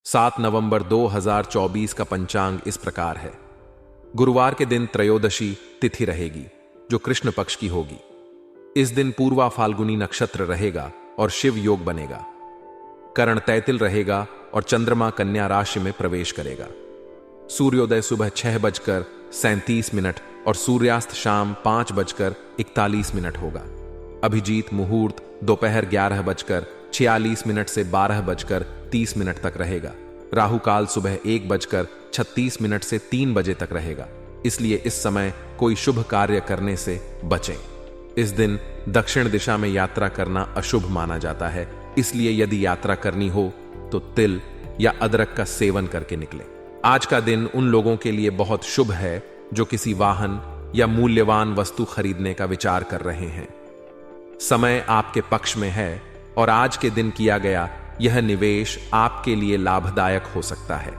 7 नवंबर 2024 का पंचांग इस प्रकार है। गुरुवार के दिन त्रयोदशी तिथि रहेगी, जो कृष्ण पक्ष की होगी। इस दिन पूर्वा फाल्गुनी नक्षत्र रहेगा और शिव योग बनेगा। करण तैतिल रहेगा और चंद्रमा कन्या राशि में प्रवेश करेगा। सूर्योदय सुबह 6:37 और सूर्यास्त शाम 5:41 होगा। अभिजीत मुहूर्त दोपहर 11:46 से 12:30 तक रहेगा। राहु काल सुबह 1:36 से 3 बजे तक रहेगा, इसलिए इस समय कोई शुभ कार्य करने से बचें। इस दिन दक्षिण दिशा में यात्रा करना अशुभ माना जाता है, इसलिए यदि यात्रा करनी हो तो तिल या अदरक का सेवन करके निकलें। आज का दिन उन लोगों के लिए बहुत शुभ है जो किसी वाहन या मूल्यवान वस्तु खरीदने का विचार कर रहे हैं। समय आपके पक्ष में है और आज के दिन किया गया यह निवेश आपके लिए लाभदायक हो सकता है।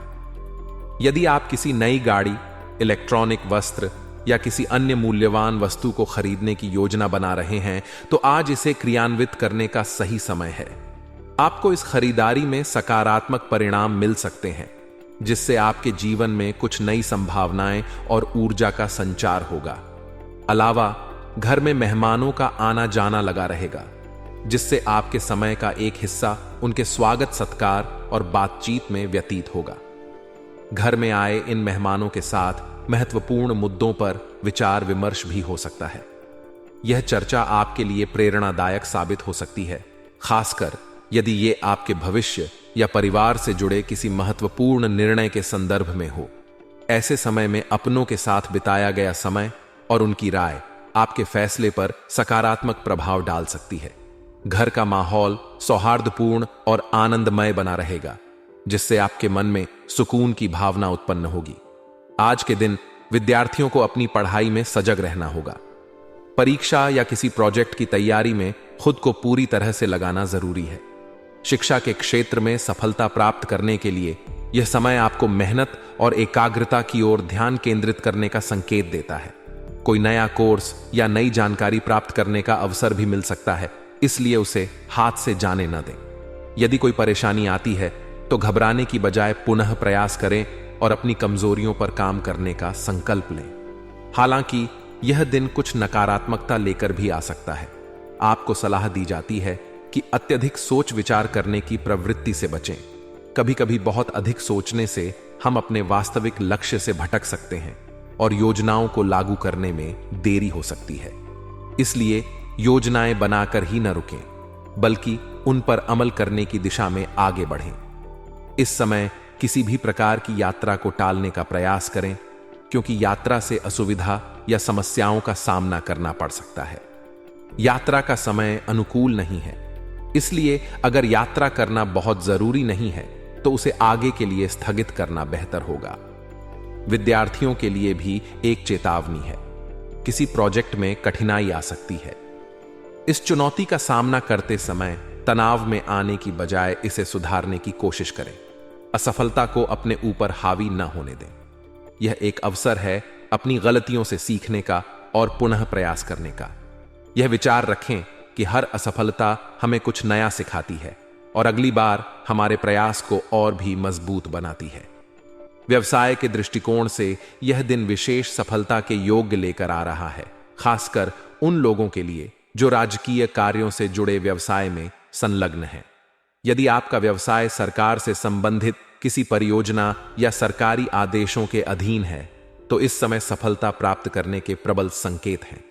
यदि आप किसी नई गाड़ी, इलेक्ट्रॉनिक वस्त्र या किसी अन्य मूल्यवान वस्तु को खरीदने की योजना बना रहे हैं तो आज इसे क्रियान्वित करने का सही समय है। आपको इस खरीदारी में सकारात्मक परिणाम मिल सकते हैं, जिससे आपके जीवन में कुछ नई संभावनाएं और ऊर्जा का संचार होगा। अलावा घर में मेहमानों का आना जाना लगा रहेगा, जिससे आपके समय का एक हिस्सा उनके स्वागत सत्कार और बातचीत में व्यतीत होगा। घर में आए इन मेहमानों के साथ महत्वपूर्ण मुद्दों पर विचार विमर्श भी हो सकता है। यह चर्चा आपके लिए प्रेरणादायक साबित हो सकती है, खासकर यदि ये आपके भविष्य या परिवार से जुड़े किसी महत्वपूर्ण निर्णय के संदर्भ में हो। ऐसे समय में अपनों के साथ बिताया गया समय और उनकी राय आपके फैसले पर सकारात्मक प्रभाव डाल सकती है। घर का माहौल सौहार्दपूर्ण और आनंदमय बना रहेगा, जिससे आपके मन में सुकून की भावना उत्पन्न होगी। आज के दिन विद्यार्थियों को अपनी पढ़ाई में सजग रहना होगा। परीक्षा या किसी प्रोजेक्ट की तैयारी में खुद को पूरी तरह से लगाना जरूरी है। शिक्षा के क्षेत्र में सफलता प्राप्त करने के लिए यह समय आपको मेहनत और एकाग्रता की ओर ध्यान केंद्रित करने का संकेत देता है। कोई नया कोर्स या नई जानकारी प्राप्त करने का अवसर भी मिल सकता है, इसलिए उसे हाथ से जाने न दें। यदि कोई परेशानी आती है तो घबराने की बजाय पुनः प्रयास करें और अपनी कमजोरियों पर काम करने का संकल्प लें। हालांकि यह दिन कुछ नकारात्मकता लेकर भी आ सकता है। आपको सलाह दी जाती है कि अत्यधिक सोच विचार करने की प्रवृत्ति से बचें। कभी कभी बहुत अधिक सोचने से हम अपने वास्तविक लक्ष्य से भटक सकते हैं और योजनाओं को लागू करने में देरी हो सकती है। इसलिए योजनाएं बनाकर ही न रुकें, बल्कि उन पर अमल करने की दिशा में आगे बढ़ें। इस समय किसी भी प्रकार की यात्रा को टालने का प्रयास करें, क्योंकि यात्रा से असुविधा या समस्याओं का सामना करना पड़ सकता है। यात्रा का समय अनुकूल नहीं है, इसलिए अगर यात्रा करना बहुत जरूरी नहीं है तो उसे आगे के लिए स्थगित करना बेहतर होगा। विद्यार्थियों के लिए भी एक चेतावनी है, किसी प्रोजेक्ट में कठिनाई आ सकती है। इस चुनौती का सामना करते समय तनाव में आने की बजाय इसे सुधारने की कोशिश करें। असफलता को अपने ऊपर हावी न होने दें। यह एक अवसर है अपनी गलतियों से सीखने का और पुनः प्रयास करने का। यह विचार रखें कि हर असफलता हमें कुछ नया सिखाती है और अगली बार हमारे प्रयास को और भी मजबूत बनाती है। व्यवसाय के दृष्टिकोण से यह दिन विशेष सफलता के योग्य लेकर आ रहा है, खासकर उन लोगों के लिए जो राजकीय कार्यों से जुड़े व्यवसाय में संलग्न हैं। यदि आपका व्यवसाय सरकार से संबंधित किसी परियोजना या सरकारी आदेशों के अधीन है तो इस समय सफलता प्राप्त करने के प्रबल संकेत हैं।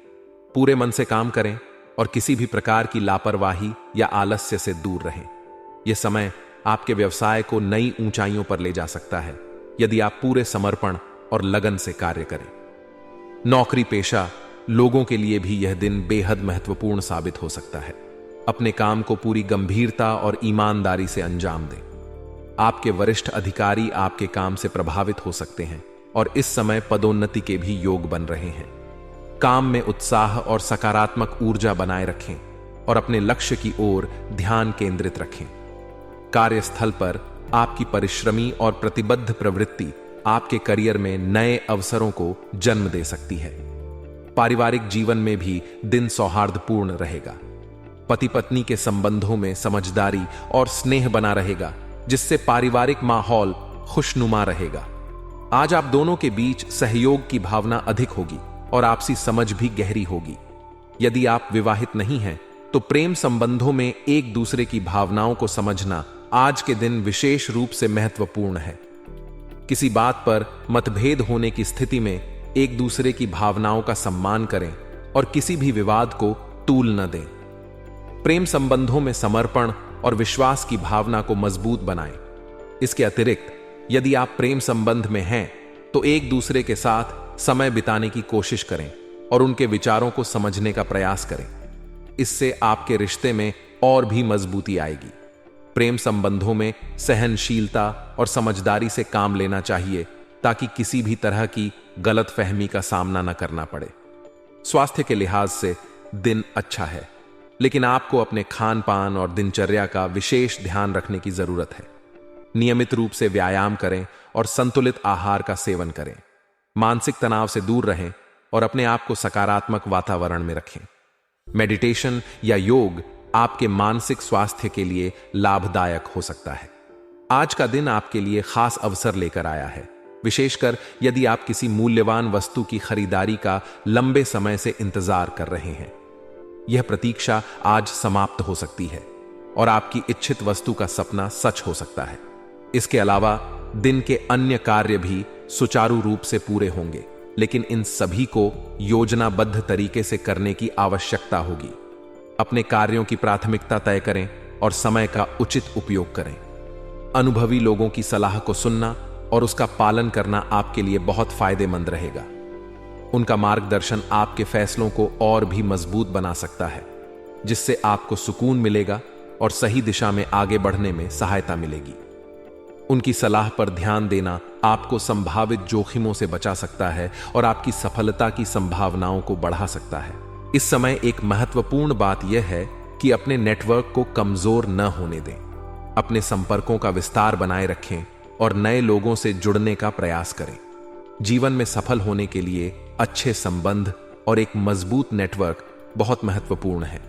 पूरे मन से काम करें और किसी भी प्रकार की लापरवाही या आलस्य से दूर रहें। यह समय आपके व्यवसाय को नई ऊंचाइयों पर ले जा सकता है, यदि आप पूरे समर्पण और लगन से कार्य करें। नौकरी पेशा लोगों के लिए भी यह दिन बेहद महत्वपूर्ण साबित हो सकता है। अपने काम को पूरी गंभीरता और ईमानदारी से अंजाम दें। आपके वरिष्ठ अधिकारी आपके काम से प्रभावित हो सकते हैं और इस समय पदोन्नति के भी योग बन रहे हैं। काम में उत्साह और सकारात्मक ऊर्जा बनाए रखें और अपने लक्ष्य की ओर ध्यान केंद्रित रखें। कार्यस्थल पर आपकी परिश्रमी और प्रतिबद्ध प्रवृत्ति आपके करियर में नए अवसरों को जन्म दे सकती है। पारिवारिक जीवन में भी दिन सौहार्दपूर्ण रहेगा। पति पत्नी के संबंधों में समझदारी और स्नेह बना रहेगा जिससे पारिवारिक माहौल खुशनुमा रहेगा। आज आप दोनों के बीच सहयोग की भावना अधिक होगी और आपसी समझ भी गहरी होगी। यदि आप विवाहित नहीं हैं तो प्रेम संबंधों में एक दूसरे की भावनाओं को समझना आज के दिन विशेष रूप से महत्वपूर्ण है। किसी बात पर मतभेद होने की स्थिति में एक दूसरे की भावनाओं का सम्मान करें और किसी भी विवाद को तूल न दें। प्रेम संबंधों में समर्पण और विश्वास की भावना को मजबूत बनाएं। इसके अतिरिक्त यदि आप प्रेम संबंध में हैं तो एक दूसरे के साथ समय बिताने की कोशिश करें और उनके विचारों को समझने का प्रयास करें। इससे आपके रिश्ते में और भी मजबूती आएगी। प्रेम संबंधों में सहनशीलता और समझदारी से काम लेना चाहिए ताकि किसी भी तरह की गलतफहमी का सामना न करना पड़े। स्वास्थ्य के लिहाज से दिन अच्छा है, लेकिन आपको अपने खान पान और दिनचर्या का विशेष ध्यान रखने की जरूरत है। नियमित रूप से व्यायाम करें और संतुलित आहार का सेवन करें। मानसिक तनाव से दूर रहें और अपने आप को सकारात्मक वातावरण में रखें। मेडिटेशन या योग आपके मानसिक स्वास्थ्य के लिए लाभदायक हो सकता है। आज का दिन आपके लिए खास अवसर लेकर आया है, विशेषकर यदि आप किसी मूल्यवान वस्तु की खरीदारी का लंबे समय से इंतजार कर रहे हैं। यह प्रतीक्षा आज समाप्त हो सकती है और आपकी इच्छित वस्तु का सपना सच हो सकता है। इसके अलावा दिन के अन्य कार्य भी सुचारू रूप से पूरे होंगे, लेकिन इन सभी को योजनाबद्ध तरीके से करने की आवश्यकता होगी। अपने कार्यों की प्राथमिकता तय करें और समय का उचित उपयोग करें। अनुभवी लोगों की सलाह को सुनना और उसका पालन करना आपके लिए बहुत फायदेमंद रहेगा। उनका मार्गदर्शन आपके फैसलों को और भी मजबूत बना सकता है, जिससे आपको सुकून मिलेगा और सही दिशा में आगे बढ़ने में सहायता मिलेगी। उनकी सलाह पर ध्यान देना आपको संभावित जोखिमों से बचा सकता है और आपकी सफलता की संभावनाओं को बढ़ा सकता है। इस समय एक महत्वपूर्ण बात यह है कि अपने नेटवर्क को कमजोर न होने दें। अपने संपर्कों का विस्तार बनाए रखें और नए लोगों से जुड़ने का प्रयास करें। जीवन में सफल होने के लिए अच्छे संबंध और एक मजबूत नेटवर्क बहुत महत्वपूर्ण है।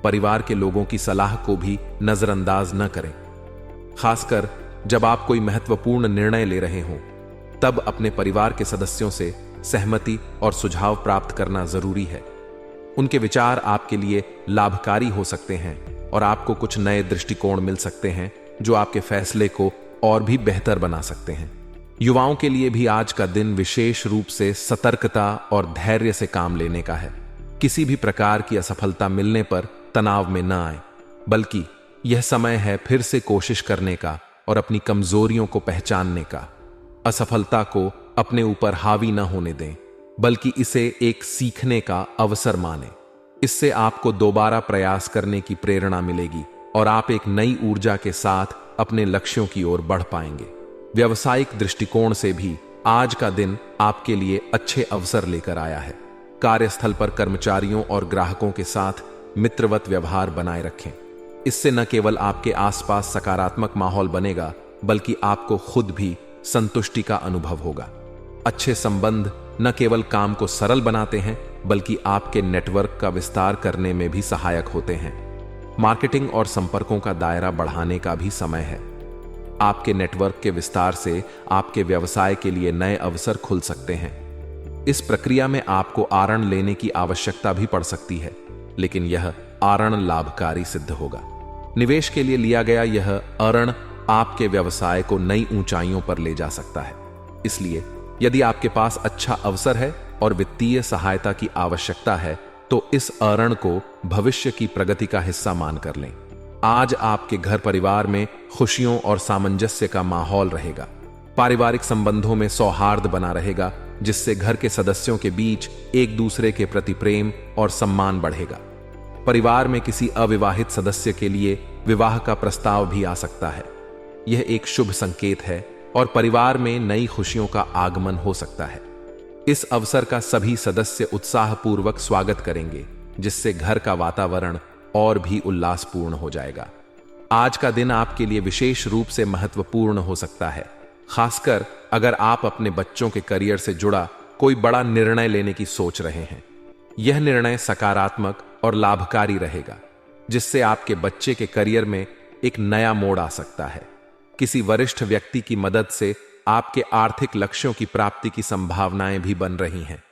परिवार के लोगों की सलाह को भी नजरअंदाज न करें। खासकर जब आप कोई महत्वपूर्ण निर्णय ले रहे हों, तब अपने परिवार के सदस्यों से सहमति और सुझाव प्राप्त करना जरूरी है। उनके विचार आपके लिए लाभकारी हो सकते हैं और आपको कुछ नए दृष्टिकोण मिल सकते हैं जो आपके फैसले को और भी बेहतर बना सकते हैं। युवाओं के लिए भी आज का दिन विशेष रूप से सतर्कता और धैर्य से काम लेने का है। किसी भी प्रकार की असफलता मिलने पर तनाव में न आए, बल्कि यह समय है फिर से कोशिश करने का और अपनी कमजोरियों को पहचानने का। असफलता को अपने ऊपर हावी न होने दें, बल्कि इसे एक सीखने का अवसर मानें। इससे आपको दोबारा प्रयास करने की प्रेरणा मिलेगी और आप एक नई ऊर्जा के साथ अपने लक्ष्यों की ओर बढ़ पाएंगे। व्यावसायिक दृष्टिकोण से भी आज का दिन आपके लिए अच्छे अवसर लेकर आया है। कार्यस्थल पर कर्मचारियों और ग्राहकों के साथ मित्रवत व्यवहार बनाए रखें। इससे न केवल आपके आसपास सकारात्मक माहौल बनेगा, बल्कि आपको खुद भी संतुष्टि का अनुभव होगा। अच्छे संबंध न केवल काम को सरल बनाते हैं, बल्कि आपके नेटवर्क का विस्तार करने में भी सहायक होते हैं। मार्केटिंग और संपर्कों का दायरा बढ़ाने का भी समय है। आपके नेटवर्क के विस्तार से आपके व्यवसाय के लिए नए अवसर खुल सकते हैं। इस प्रक्रिया में आपको आरण लेने की आवश्यकता भी पड़ सकती है, लेकिन यह आरण लाभकारी सिद्ध होगा। निवेश के लिए लिया गया यह अरण आपके व्यवसाय को नई ऊंचाइयों पर ले जा सकता है। इसलिए यदि आपके पास अच्छा अवसर है और वित्तीय सहायता की आवश्यकता है, तो इस अरण को भविष्य की प्रगति का हिस्सा मानकर लें। आज आपके घर परिवार में खुशियों और सामंजस्य का माहौल रहेगा। पारिवारिक संबंधों में सौहार्द बना रहेगा, जिससे घर के सदस्यों के बीच एक दूसरे के प्रति प्रेम और सम्मान बढ़ेगा। परिवार में किसी अविवाहित सदस्य के लिए विवाह का प्रस्ताव भी आ सकता है। यह एक शुभ संकेत है और परिवार में नई खुशियों का आगमन हो सकता है। इस अवसर का सभी सदस्य उत्साहपूर्वक स्वागत करेंगे, जिससे घर का वातावरण और भी उल्लासपूर्ण हो जाएगा। आज का दिन आपके लिए विशेष रूप से महत्वपूर्ण हो सकता है, खासकर अगर आप अपने बच्चों के करियर से जुड़ा कोई बड़ा निर्णय लेने की सोच रहे हैं। यह निर्णय सकारात्मक और लाभकारी रहेगा, जिससे आपके बच्चे के करियर में एक नया मोड़ आ सकता है। किसी वरिष्ठ व्यक्ति की मदद से आपके आर्थिक लक्ष्यों की प्राप्ति की संभावनाएं भी बन रही हैं।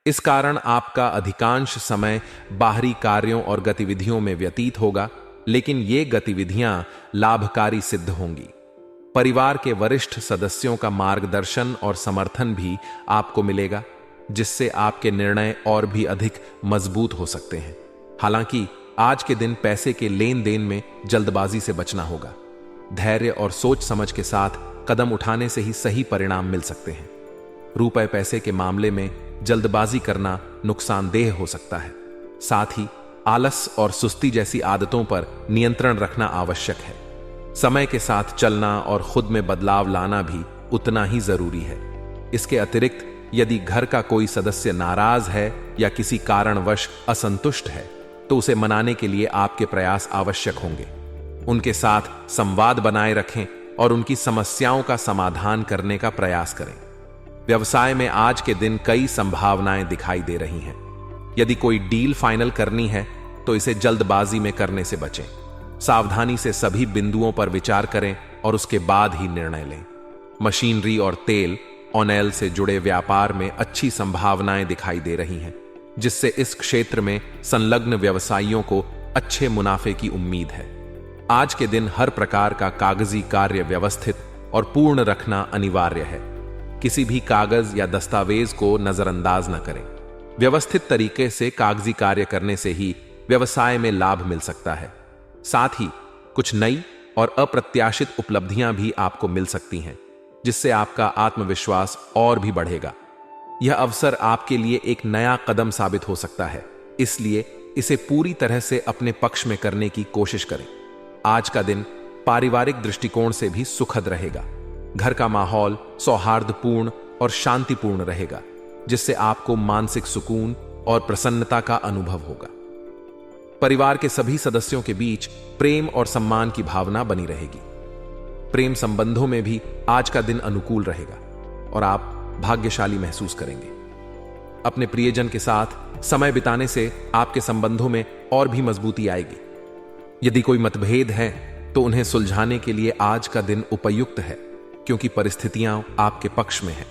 इस कारण आपका अधिकांश समय बाहरी कार्यों और गतिविधियों में व्यतीत होगा, लेकिन ये गतिविधियां लाभकारी सिद्ध होंगी। परिवार के वरिष्ठ सदस्यों का मार्गदर्शन और समर्थन भी आपको मिलेगा, जिससे आपके निर्णय और भी अधिक मजबूत हो सकते हैं। हालांकि आज के दिन पैसे के लेन देन में जल्दबाजी से बचना होगा। धैर्य और सोच समझ के साथ कदम उठाने से ही सही परिणाम मिल सकते हैं। रुपए पैसे के मामले में जल्दबाजी करना नुकसानदेह हो सकता है। साथ ही आलस और सुस्ती जैसी आदतों पर नियंत्रण रखना आवश्यक है। समय के साथ चलना और खुद में बदलाव लाना भी उतना ही जरूरी है। इसके अतिरिक्त यदि घर का कोई सदस्य नाराज है या किसी कारणवश असंतुष्ट है, तो उसे मनाने के लिए आपके प्रयास आवश्यक होंगे। उनके साथ संवाद बनाए रखें और उनकी समस्याओं का समाधान करने का प्रयास करें। व्यवसाय में आज के दिन कई संभावनाएं दिखाई दे रही हैं। यदि कोई डील फाइनल करनी है तो इसे जल्दबाजी में करने से बचें। सावधानी से सभी बिंदुओं पर विचार करें और उसके बाद ही निर्णय लें। मशीनरी और तेल ऑनेल से जुड़े व्यापार में अच्छी संभावनाएं दिखाई दे रही हैं, जिससे इस क्षेत्र में संलग्न व्यवसायियों को अच्छे मुनाफे की उम्मीद है। आज के दिन हर प्रकार का कागजी कार्य व्यवस्थित और पूर्ण रखना अनिवार्य है। किसी भी कागज या दस्तावेज को नजरअंदाज न करें। व्यवस्थित तरीके से कागजी कार्य करने से ही व्यवसाय में लाभ मिल सकता है। साथ ही कुछ नई और अप्रत्याशित उपलब्धियां भी आपको मिल सकती हैं, जिससे आपका आत्मविश्वास और भी बढ़ेगा। यह अवसर आपके लिए एक नया कदम साबित हो सकता है, इसलिए इसे पूरी तरह से अपने पक्ष में करने की कोशिश करें। आज का दिन पारिवारिक दृष्टिकोण से भी सुखद रहेगा। घर का माहौल सौहार्दपूर्ण और शांतिपूर्ण रहेगा, जिससे आपको मानसिक सुकून और प्रसन्नता का अनुभव होगा। परिवार के सभी सदस्यों के बीच प्रेम और सम्मान की भावना बनी रहेगी। प्रेम संबंधों में भी आज का दिन अनुकूल रहेगा और आप भाग्यशाली महसूस करेंगे। अपने प्रियजन के साथ समय बिताने से आपके संबंधों में और भी मजबूती आएगी। यदि कोई मतभेद है तो उन्हें सुलझाने के लिए आज का दिन उपयुक्त है, क्योंकि परिस्थितियां आपके पक्ष में हैं।